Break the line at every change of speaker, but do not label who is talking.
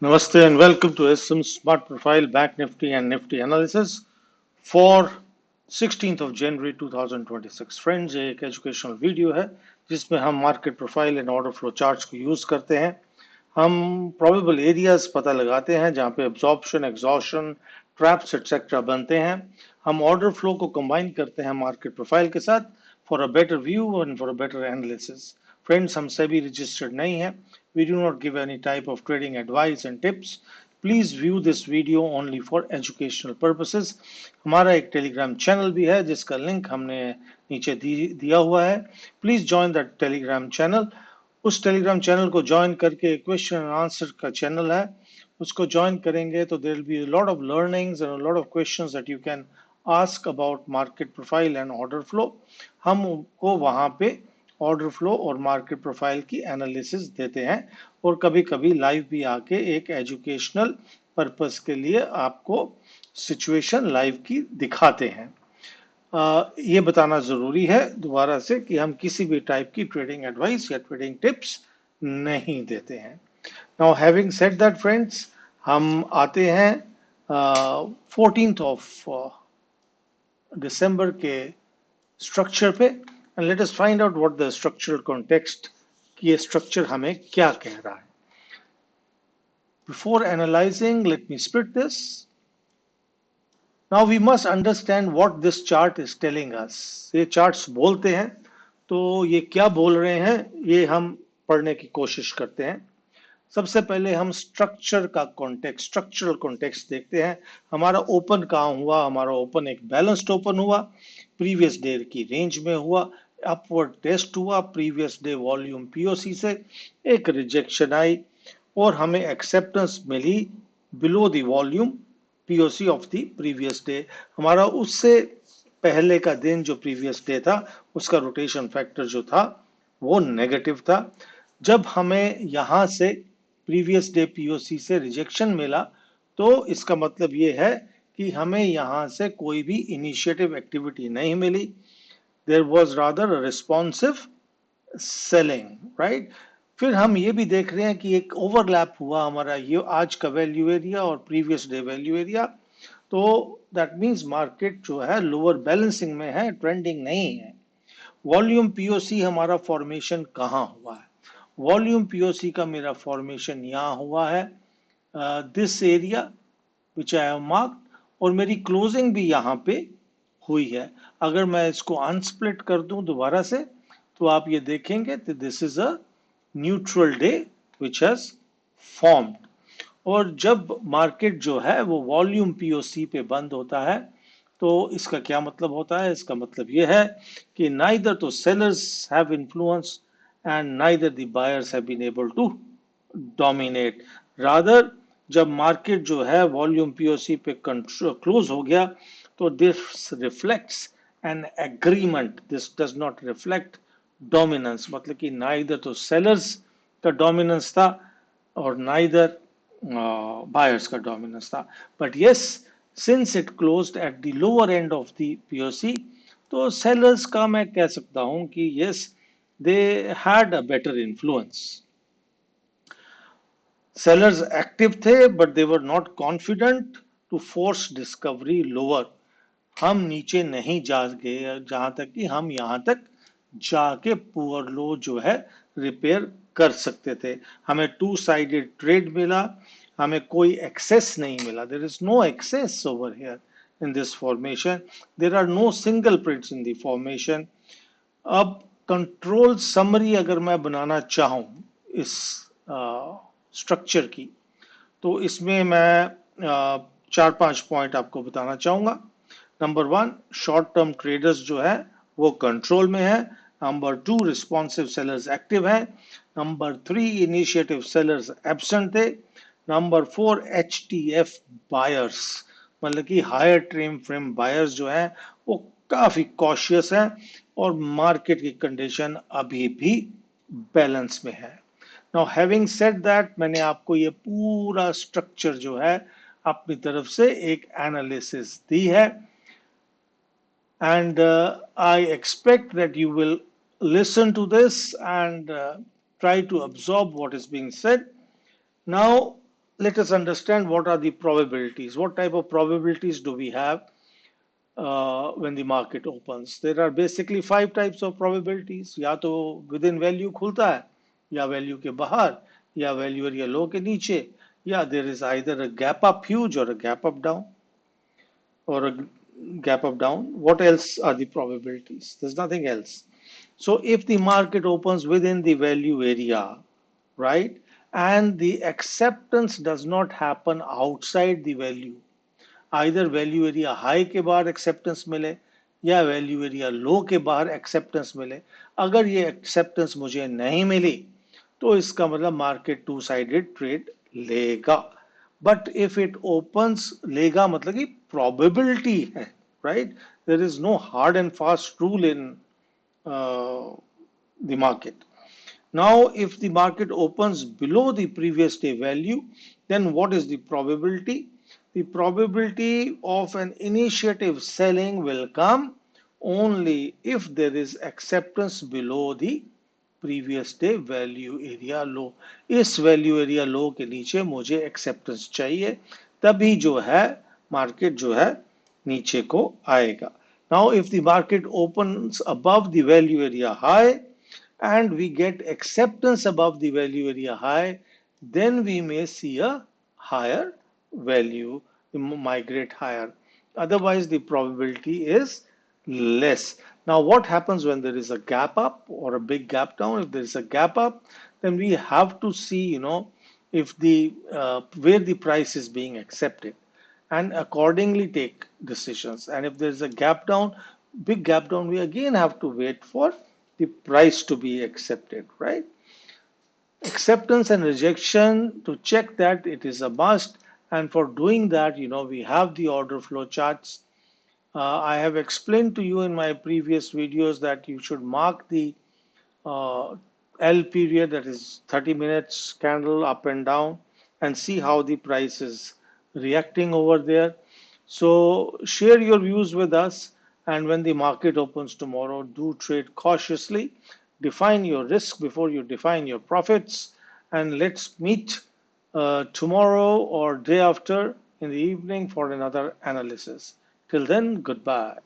Namaste and welcome to SM Smart Profile Bank Nifty and Nifty Analysis for 16th of January 2026. Friends, ये एक educational video है जिसमें हम market profile and order flow charts को use करते हैं। हम प्रोबेबल एरियाज पता लगाते हैं जहां पे एब्जॉर्प्शन, एग्जॉशन, ट्रैप्स एक्सेट्रा बनते हैं। हम ऑर्डर फ्लो को कंबाइन करते हैं मार्केट प्रोफाइल के साथ for a better view and for a better analysis. Friends, हम सभी रजिस्टर्ड नहीं है। We do not give any type of trading advice and tips. Please view this video only for educational purposes. हमारा एक Telegram channel भी है जिसका link हमने नीचे दिया हुआ है। Please join the Telegram channel. उस टेलीग्राम चैनल को ज्वाइन करके क्वेश्चन एंड आंसर का चैनल है, उसको ज्वाइन करेंगे तो there will be a lot of learnings and a lot of questions that you can ask about market profile and order flow. हमको वहां पे ऑर्डर फ्लो और मार्केट प्रोफाइल की एनालिसिस देते हैं और कभी कभी लाइव भी आके एक एजुकेशनल पर्पस के लिए आपको सिचुएशन लाइव की दिखाते हैं। ये बताना जरूरी है दोबारा से कि हम किसी भी टाइप की ट्रेडिंग एडवाइस या ट्रेडिंग टिप्स नहीं देते हैं। Now having said that friends, हम आते हैं 14th ऑफ दिसंबर के स्ट्रक्चर पे and let us find out what the structural context कि ये स्ट्रक्चर हमें क्या कह रहा है। Before analyzing, let me split this. Now we must understand what this chart is telling us. ये charts बोलते हैं तो ये क्या बोल रहे हैं ये हम पढ़ने की कोशिश करते हैं। सबसे पहले हम स्ट्रक्चर का कॉन्टेक्स्ट, स्ट्रक्चरल कॉन्टेक्स्ट देखते हैं। हमारा ओपन कहाँ हुआ? हमारा ओपन एक बैलेंस्ड ओपन हुआ, प्रीवियस डे की रेंज में हुआ, अपवर्ड टेस्ट हुआ, प्रीवियस डे वॉल्यूम पीओसी से एक रिजेक्शन आई और हमें एक्सेप्टेंस मिली below the volume POC of the previous day. हमारा उससे पहले का दिन जो प्रीवियस डे था उसका रोटेशन फैक्टर जो था वो नेगेटिव था। जब हमें यहां से प्रीवियस डे पीओसी से रिजेक्शन मिला तो इसका मतलब ये है कि हमें यहां से कोई भी इनिशिएटिव एक्टिविटी नहीं मिली। There was rather a responsive selling, right. फिर हम ये भी देख रहे हैं कि एक ओवरलैप हुआ हमारा ये आज का वैल्यू एरिया और प्रीवियस डे वैल्यू एरिया। तो दैट मींस मार्केट जो है लोअर बैलेंसिंग में है, ट्रेंडिंग नहीं है। वॉल्यूम पीओसी हमारा फॉर्मेशन कहाँ हुआ है? वॉल्यूम पीओसी का मेरा फॉर्मेशन यहाँ हुआ है, this area which I have marked, और मेरी क्लोजिंग भी यहाँ पे हुई है। अगर मैं इसको अनस्प्लिट कर दूं दोबारा से तो आप ये देखेंगे कि this is a neutral day which has formed. और जब मार्केट जो है वो वॉल्यूम पीओसी पे बंद होता है तो इसका क्या मतलब होता है? इसका मतलब ये है कि नाइदर तो sellers have influence and neither the buyers have been able to dominate. Rather जब मार्केट जो है वॉल्यूम पीओसी पे क्लोज हो गया तो this reflects an agreement, this does not reflect dominance. मतलब कि नाइदर तो सेलर्स का डोमिनेंस था और नाइदर buyers का dominance था। But yes, since it closed at the lower end of the POC, तो sellers का मैं कह सकता हूं कि yes, they had a better influence. Sellers active थे but they were not confident to force discovery lower. हम नीचे नहीं जा गए जहां तक कि हम यहां तक जाके पुअर लो जो है रिपेयर कर सकते थे। हमें टू साइडेड ट्रेड मिला, हमें कोई एक्सेस नहीं मिला। There is no access over here in this formation, there are no single prints in the formation. अब कंट्रोल समरी अगर मैं बनाना चाहूं इस स्ट्रक्चर की तो इसमें मैं चार पांच पॉइंट आपको बताना चाहूंगा। Number one, short term traders जो है वो कंट्रोल में है। Number two, responsive sellers active है। Number three, initiative sellers absent थे। Number four, H T F buyers मतलब कि हायर टाइम फ्रेम बायर्स जो है वो काफी कॉशियस है और मार्केट की कंडीशन अभी भी बैलेंस में है। नाउ हैविंग सेड दैट, मैंने आपको ये पूरा स्ट्रक्चर जो है अपनी तरफ से एक एनालिसिस दी है and I expect that you will listen to this and try to absorb what is being said. Now let us understand what are the probabilities. What type of probabilities do we have when the market opens? There are basically five types of probabilities. या तो within value खुलता है, या value के बाहर, या value area low के नीचे, या there is either a gap up huge or a gap up down or a gap up down. What else are the probabilities? There's nothing else. So if the market opens within the value area, right, and the acceptance does not happen outside the value, either value area high के बाहर acceptance मिले या value area low के बाहर acceptance मिले, अगर ये acceptance मुझे नहीं मिली तो इसका मतलब मार्केट टू साइडेड ट्रेड लेगा. बट इफ इट ओपन्स, लेगा मतलब कि प्रोबेबिलिटी है, right. There is no hard and fast rule in the market. Now, if the market opens below the previous day value, then what is the probability? The probability of an initiative selling will come only if there is acceptance below the previous day value area low. इस value area लो के नीचे मुझे acceptance चाहिए, तभी जो है market जो है नीचे को आएगा. Now if the market opens above the value area high and we get acceptance above the value area high, then we may see a higher value migrate higher. Otherwise, the probability is less. Now, what happens when there is a gap up or a big gap down? If there is a gap up, then we have to see, if the where the price is being accepted, and accordingly take decisions. And if there is a gap down, big gap down, we again have to wait for the price to be accepted, right? Acceptance and rejection, to check that it is a must. And for doing that, we have the order flow charts. I have explained to you in my previous videos that you should mark the uh, L period, that is 30 minutes candle up and down, and see how the price is reacting over there. So share your views with us, and when the market opens tomorrow, do trade cautiously. Define your risk before you define your profits, and let's meet tomorrow or day after in the evening for another analysis. Till then, goodbye.